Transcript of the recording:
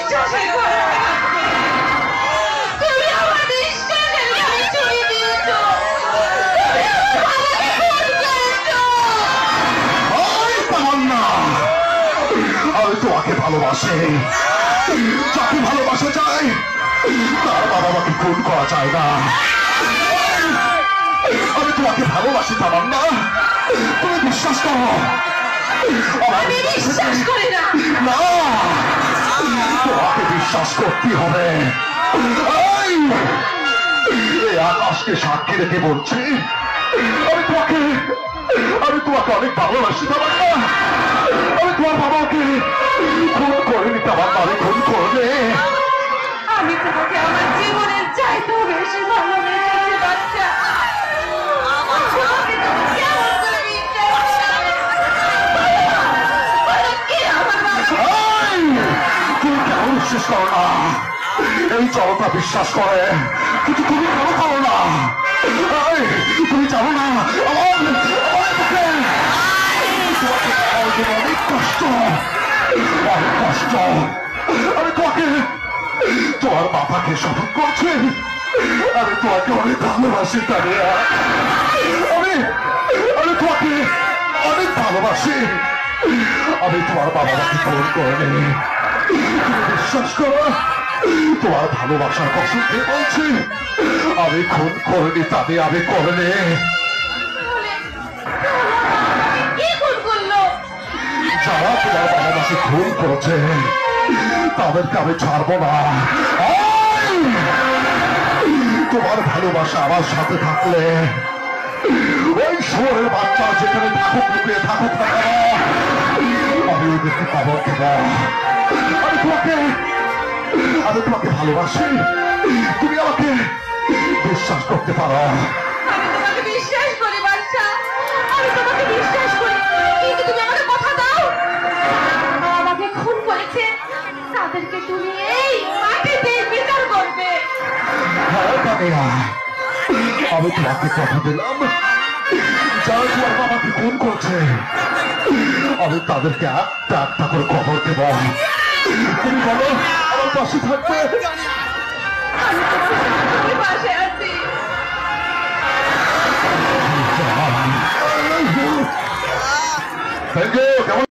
বিশ্বাসই করে না। তুমি আমার বিশ্বাসের গায়ে ছুরি দিয়েছো। তুমি আমার বাবাকে খুন করেছো। ওই তামান্না, আমি তোমাকে ভালোবাসি। যাকে ভালোবাসা যায় তার বাবা মাকে খুন করা যায় না। আমি তোমাকে ভালোবাসি তামান্না, তুমি বিশ্বাস করো। আমি বিশ্বাস করি না। না, তোমাকে বিশ্বাস করতে হবে। এই আকাশকে সাক্ষী রেখে বলছি, আমি তোমাকে অনেক ভালোবাসি তামান্না। আমি তোমার বাবাকে খুন করিনি তামান্না, আমি খুন করবে। আমি তোমাকে আমার জীবনের চাইতেও বেশি ভালোবেসেছি বাচ্চা। তোমাকে তো কেমন করে বিশ্বাস বলো, কে আমার বাবা? তুমি কেমন বিশ্বাস করো না? এই জনতা বিশ্বাস করে, কিন্তু তুমি কেন করো না? তুমি জানো না অনেক কষ্ট, অনেক কষ্ট। আমি তোমাকে, তোমার বাবাকে শপথ করছি, আমি তোমাকে অনেক ভালোবাসি তানিয়া। আমি তোমাকে অনেক ভালোবাসি। আমি তোমার বাবাকে ফোন করিনি, তুমি বিশ্বাস করো। তোমার ভালোবাসার কসম খেয়ে বলছি, আমি খুন করিনি তানিয়া, আমি করিনি। কে খুন করলো? যারা তোমার বাবা মাকে খুন করেছে তাদেরকে আমি ছাড়বো না। তোমার ভালোবাসা আমার সাথে থাকলে ওই শহরের বাচ্চা যেখানে থাকুক, লুকিয়ে থাকুক না কেন, আমি ওদেরকে খবর দেব। আমি তোমাকে ভালোবাসি, তুমি আমাকে বিশ্বাস করতে পারো। আমি তোমাকে বিশ্বাস করি বাচ্চা, আমি তোমাকে বিশ্বাস করি, কিন্তু তুমি আমাকে কথা দাও, যারা আমাকে খুন করেছে তাদেরকে তুমি এই মাটিতে বিচার করবে। হ্যাঁ তানিয়া, আমি তোমাকে কথা দিলাম, যারা তোমার বাবাকে খুন করছে আমি তাদেরকে একটা একটা করে খবর দেব। তুমি বলো আমার পাশে থাকবে? আমি তোমার পাশে আছি। Thank you.